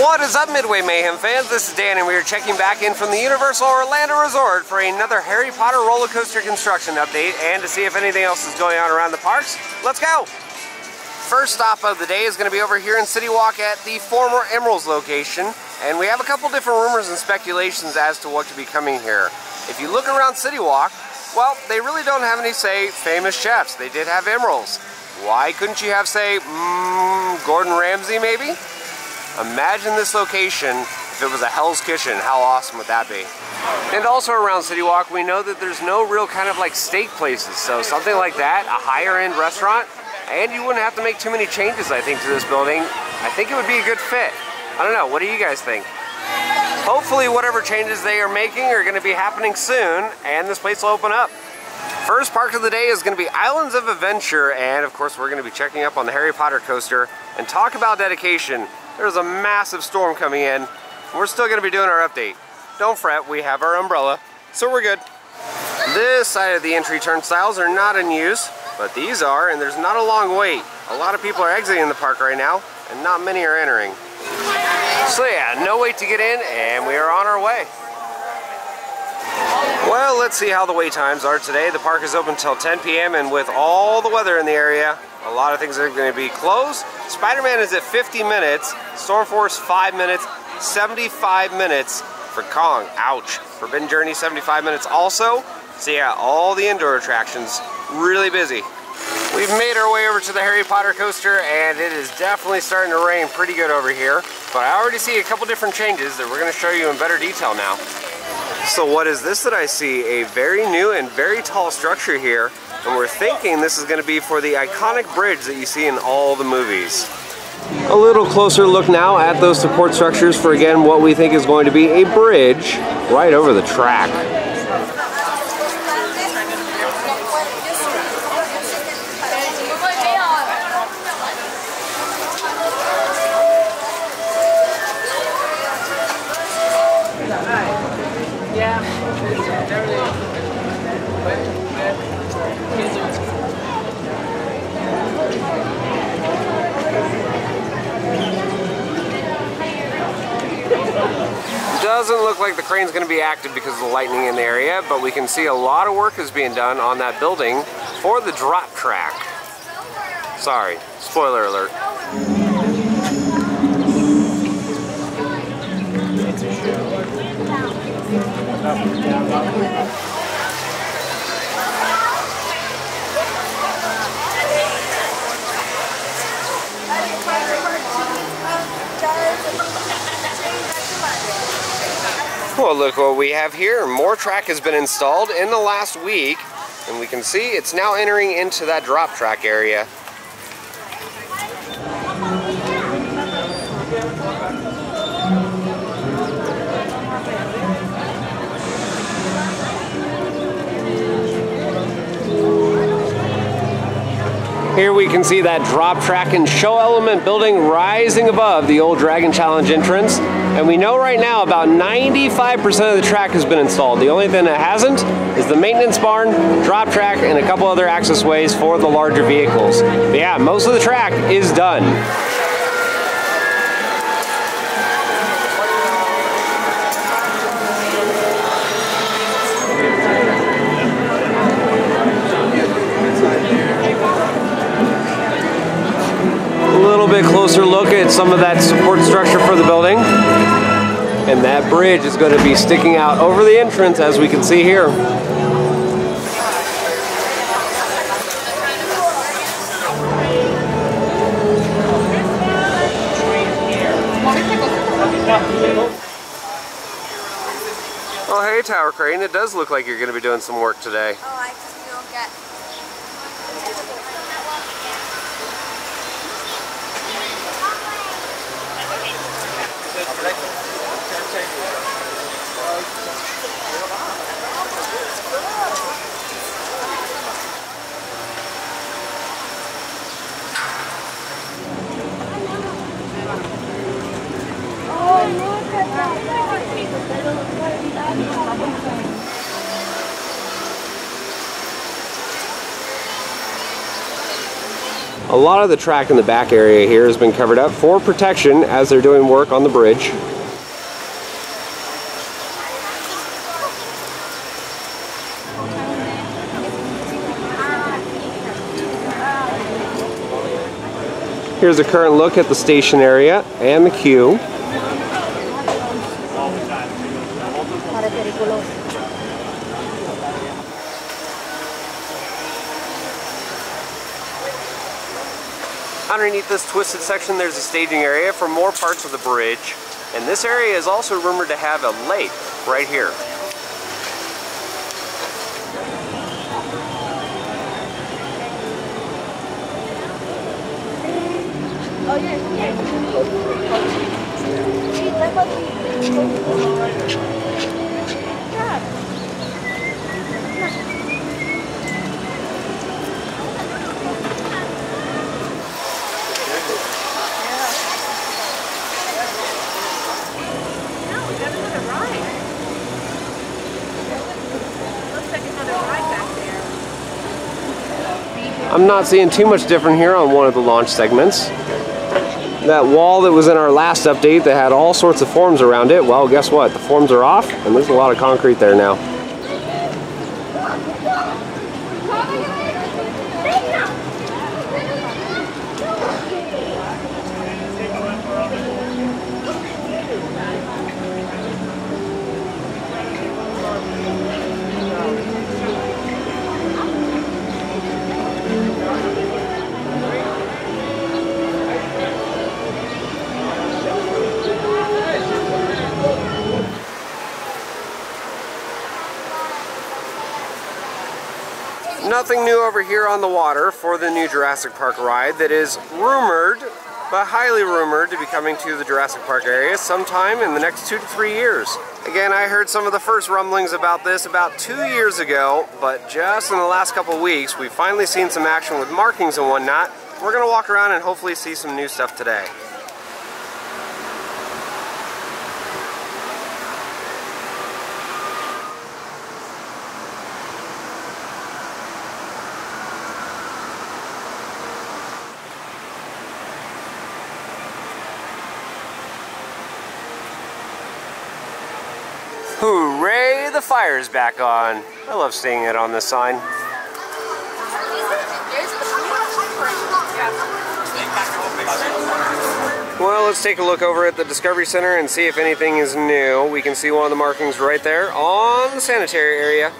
What is up, Midway Mayhem fans? This is Dan, and we are checking back in from the Universal Orlando Resort for another Harry Potter roller coaster construction update and to see if anything else is going on around the parks. Let's go! First stop of the day is going to be over here in City Walk at the former Emeralds location, and we have a couple different rumors and speculations as to what could be coming here. If you look around City Walk, well, they really don't have any, say, famous chefs. They did have Emeralds. Why couldn't you have, say, Gordon Ramsay maybe? Imagine this location if it was a Hell's Kitchen. How awesome would that be? And also around City Walk, we know that there's no real kind of like steak places. So something like that, a higher end restaurant, and you wouldn't have to make too many changes, I think, to this building. I think it would be a good fit. I don't know, what do you guys think? Hopefully whatever changes they are making are going to be happening soon, and this place will open up. First park of the day is going to be Islands of Adventure, and of course we're going to be checking up on the Harry Potter coaster and talk about dedication. There's a massive storm coming in. We're still going to be doing our update. Don't fret, we have our umbrella, so we're good. This side of the entry turnstiles are not in use, but these are, and there's not a long wait. A lot of people are exiting the park right now, and not many are entering. So yeah, no wait to get in, and we are on our way. Well, let's see how the wait times are today. The park is open until 10 p.m. and with all the weather in the area, a lot of things are going to be closed. Spider-Man is at 50 minutes, Storm Force 5 minutes, 75 minutes for Kong. Ouch. Forbidden Journey 75 minutes also. So yeah, all the indoor attractions really busy. We've made our way over to the Harry Potter coaster, and it is definitely starting to rain pretty good over here. But I already see a couple different changes that we're going to show you in better detail now. So what is this that I see? A very new and very tall structure here, and we're thinking this is going to be for the iconic bridge that you see in all the movies. A little closer look now at those support structures for, again, what we think is going to be a bridge right over the track. Doesn't look like the crane's going to be active because of the lightning in the area, but we can see a lot of work is being done on that building for the drop track. Sorry, spoiler alert. Well, look what we have here. More track has been installed in the last week, and we can see it's now entering into that drop track area. Here we can see that drop track and show element building rising above the old Dragon Challenge entrance. And we know right now about 95% of the track has been installed. The only thing that hasn't is the maintenance barn, drop track, and a couple other access ways for the larger vehicles. But yeah, most of the track is done. A little bit closer look at some of that support structure for the building, and that bridge is going to be sticking out over the entrance, as we can see here. Oh, hey, Tower Crane, it does look like you're going to be doing some work today. Oh, I just don't get. A lot of the track in the back area here has been covered up for protection as they're doing work on the bridge. Here's a current look at the station area and the queue. Underneath this twisted section there's a staging area for more parts of the bridge, and this area is also rumored to have a lake right here. I'm not seeing too much different here on one of the launch segments. That wall that was in our last update that had all sorts of forms around it, well, guess what? The forms are off and there's a lot of concrete there now. Nothing new over here on the water for the new Jurassic Park ride that is rumored, but highly rumored, to be coming to the Jurassic Park area sometime in the next 2 to 3 years. Again, I heard some of the first rumblings about this about 2 years ago, but just in the last couple of weeks, we've finally seen some action with markings and whatnot. We're going to walk around and hopefully see some new stuff today. Hooray, the fire's back on. I love seeing it on this sign. Well, let's take a look over at the Discovery Center and see if anything is new. We can see one of the markings right there on the sanitary area.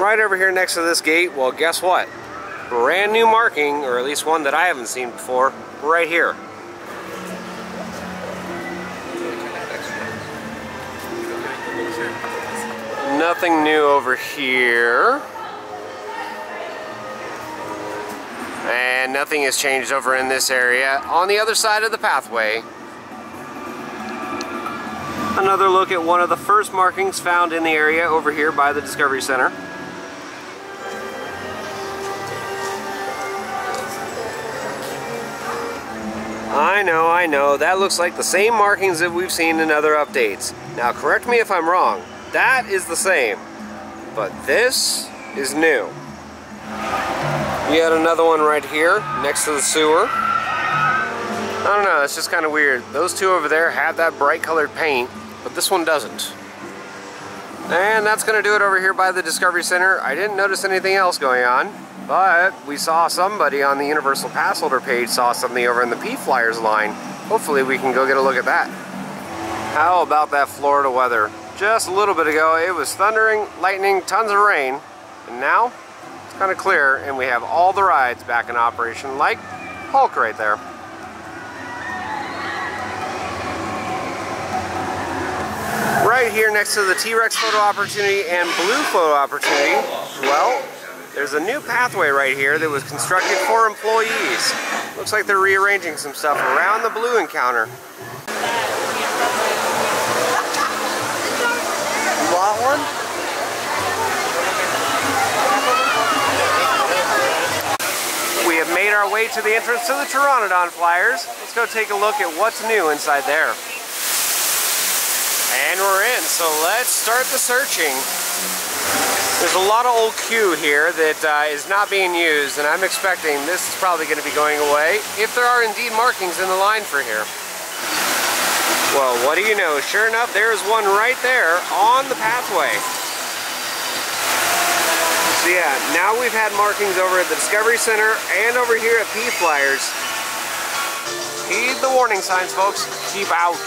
Right over here next to this gate, well, guess what? Brand new marking, or at least one that I haven't seen before, right here. Nothing new over here. And nothing has changed over in this area on the other side of the pathway. Another look at one of the first markings found in the area over here by the Discovery Center. I know, that looks like the same markings that we've seen in other updates. Now correct me if I'm wrong, that is the same, but this is new. Yet another one right here, next to the sewer. I don't know, it's just kind of weird. Those two over there have that bright colored paint, but this one doesn't. And that's going to do it over here by the Discovery Center. I didn't notice anything else going on, but we saw somebody on the Universal Pass Holder page saw something over in the Flyers line. Hopefully we can go get a look at that. How about that Florida weather? Just a little bit ago it was thundering, lightning, tons of rain, and now it's kind of clear and we have all the rides back in operation, like Hulk right there. Right here next to the T-Rex photo opportunity and blue photo opportunity, well, there's a new pathway right here that was constructed for employees. Looks like they're rearranging some stuff around the blue encounter. You want one? We have made our way to the entrance to the Pteranodon Flyers. Let's go take a look at what's new inside there. And we're in, so let's start the searching. There's a lot of old queue here that is not being used, and I'm expecting this is probably going to be going away if there are indeed markings in the line for here. Well, what do you know? Sure enough, there's one right there on the pathway. So yeah, now we've had markings over at the Discovery Center and over here at P Flyers. Heed the warning signs, folks. Keep out.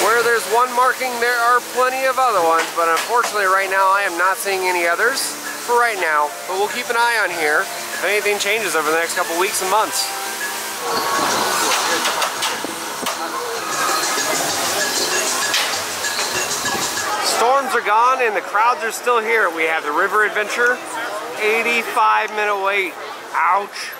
Where there's one marking, there are plenty of other ones, but unfortunately right now I am not seeing any others for right now. But we'll keep an eye on here if anything changes over the next couple weeks and months. Storms are gone and the crowds are still here. We have the River Adventure, 85-minute wait. Ouch.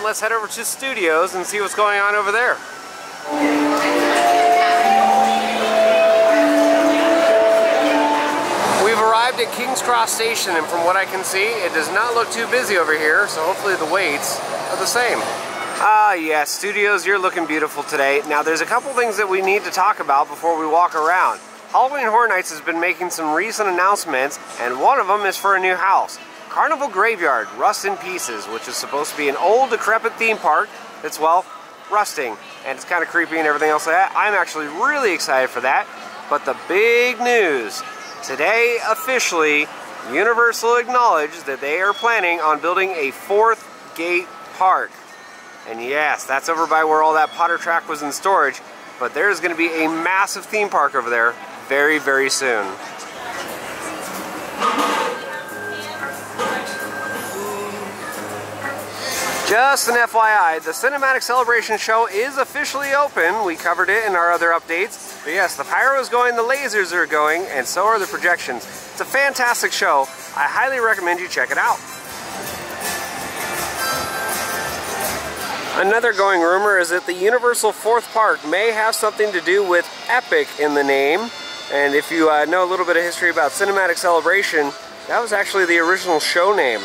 Let's head over to Studios and see what's going on over there. We've arrived at King's Cross Station, and from what I can see, it does not look too busy over here, so hopefully the waits are the same. Ah, yes, Studios, you're looking beautiful today. Now, there's a couple things that we need to talk about before we walk around. Halloween Horror Nights has been making some recent announcements, and one of them is for a new house. Carnival Graveyard, Rust in Pieces, which is supposed to be an old, decrepit theme park that's, well, rusting. And it's kind of creepy and everything else like that. I'm actually really excited for that. But the big news, today, officially, Universal acknowledged that they are planning on building a 4th gate park. And yes, that's over by where all that Potter track was in storage. But there's going to be a massive theme park over there very, very soon. Just an FYI, the Cinematic Celebration show is officially open. We covered it in our other updates. But yes, the pyro is going, the lasers are going, and so are the projections. It's a fantastic show. I highly recommend you check it out. Another going rumor is that the Universal 4th Park may have something to do with Epic in the name. And if you know a little bit of history about Cinematic Celebration, that was actually the original show name.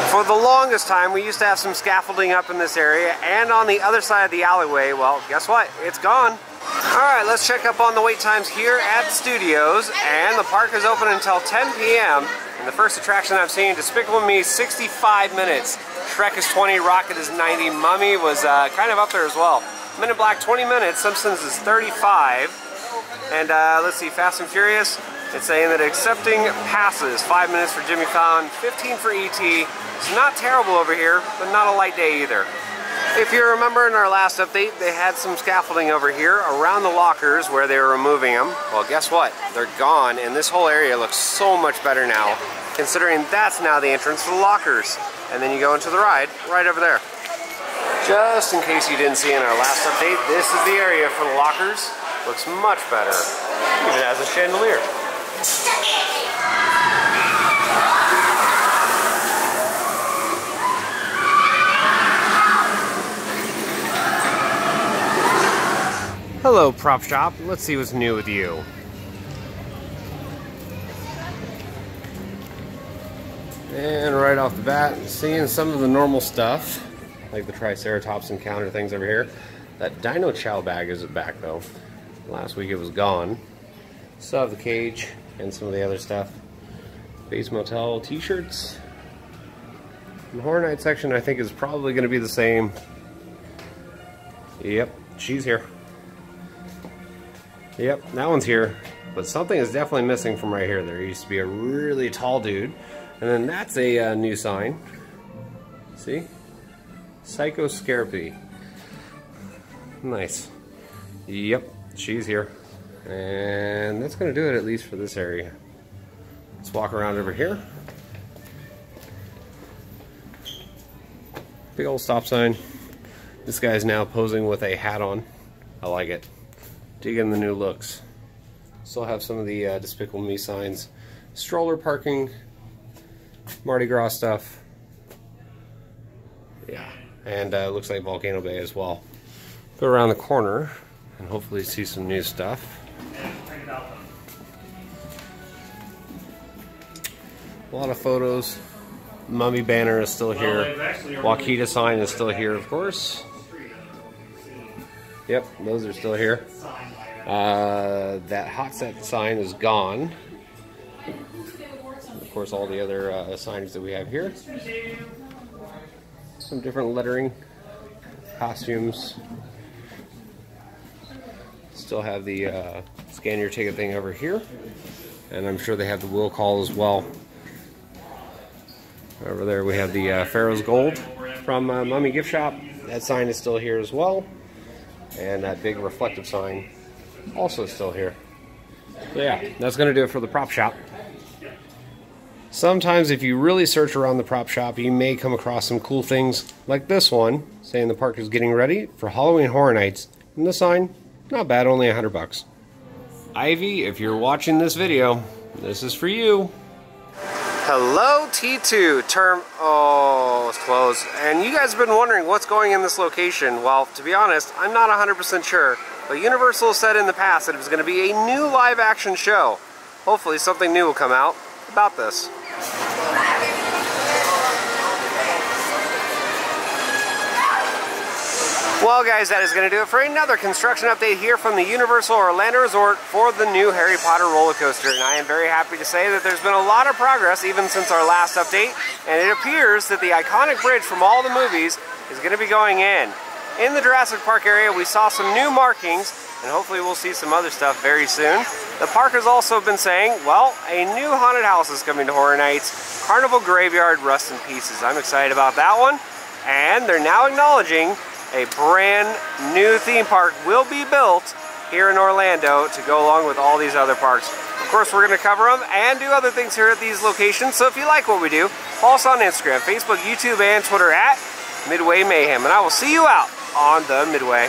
For the longest time, we used to have some scaffolding up in this area and on the other side of the alleyway. Well, guess what? It's gone. Alright, let's check up on the wait times here at Studios, and the park is open until 10 p.m. And the first attraction I'm seeing, Despicable Me, 65 minutes. Shrek is 20, Rocket is 90, Mummy was kind of up there as well. Men in Black, 20 minutes, Simpsons is 35. And let's see, Fast and Furious, it's saying that accepting passes, 5 minutes for Jimmy Fallon, 15 for E.T. It's not terrible over here, but not a light day either. If you remember in our last update, they had some scaffolding over here around the lockers where they were removing them. Well, guess what? They're gone, and this whole area looks so much better now, considering that's now the entrance to the lockers. And then you go into the ride right over there. Just in case you didn't see in our last update, this is the area for the lockers. Looks much better. Even has a chandelier. Hello, Prop Shop. Let's see what's new with you. And right off the bat, seeing some of the normal stuff, like the Triceratops encounter things over here. That Dino Chow bag is back though. Last week it was gone. Still have the cage and some of the other stuff. Base Motel t-shirts. The Horror Night section I think is probably going to be the same. Yep, she's here. Yep, that one's here. But something is definitely missing from right here. There used to be a really tall dude. And then that's a new sign. See? Psychoscarpy. Nice. Yep, she's here. And that's going to do it, at least for this area. Let's walk around over here. Big old stop sign. This guy's now posing with a hat on. I like it. Digging the new looks. Still have some of the Despicable Me signs. Stroller parking. Mardi Gras stuff. Yeah. And looks like Volcano Bay as well. Go around the corner and hopefully see some new stuff. A lot of photos. Mummy banner is still here. Wakita sign is still here, of course. Yep, those are still here. That hot set sign is gone. Of course, all the other signs that we have here. Some different lettering, costumes. Still have the scan your ticket thing over here. And I'm sure they have the will call as well. Over there we have the Pharaoh's Gold from Mummy Gift Shop. That sign is still here as well. And that big reflective sign also still here. So yeah, that's going to do it for the prop shop. Sometimes if you really search around the prop shop, you may come across some cool things like this one, saying the park is getting ready for Halloween Horror Nights. And the sign, not bad, only $100. Ivy, if you're watching this video, this is for you. Hello T2 term. Oh, it's closed. And you guys have been wondering what's going in this location. Well, to be honest, I'm not 100% sure. But Universal said in the past that it was going to be a new live action show. Hopefully something new will come out about this. Well guys, that is going to do it for another construction update here from the Universal Orlando Resort for the new Harry Potter roller coaster. And I am very happy to say that there's been a lot of progress even since our last update. And it appears that the iconic bridge from all the movies is going to be going in. In the Jurassic Park area, we saw some new markings, and hopefully we'll see some other stuff very soon. The park has also been saying, well, a new haunted house is coming to Horror Nights, Carnival Graveyard Rust in Pieces. I'm excited about that one. And they're now acknowledging a brand new theme park will be built here in Orlando to go along with all these other parks. Of course, we're going to cover them and do other things here at these locations. So if you like what we do, follow us on Instagram, Facebook, YouTube, and Twitter at Midway Mayhem. And I will see you out on the Midway.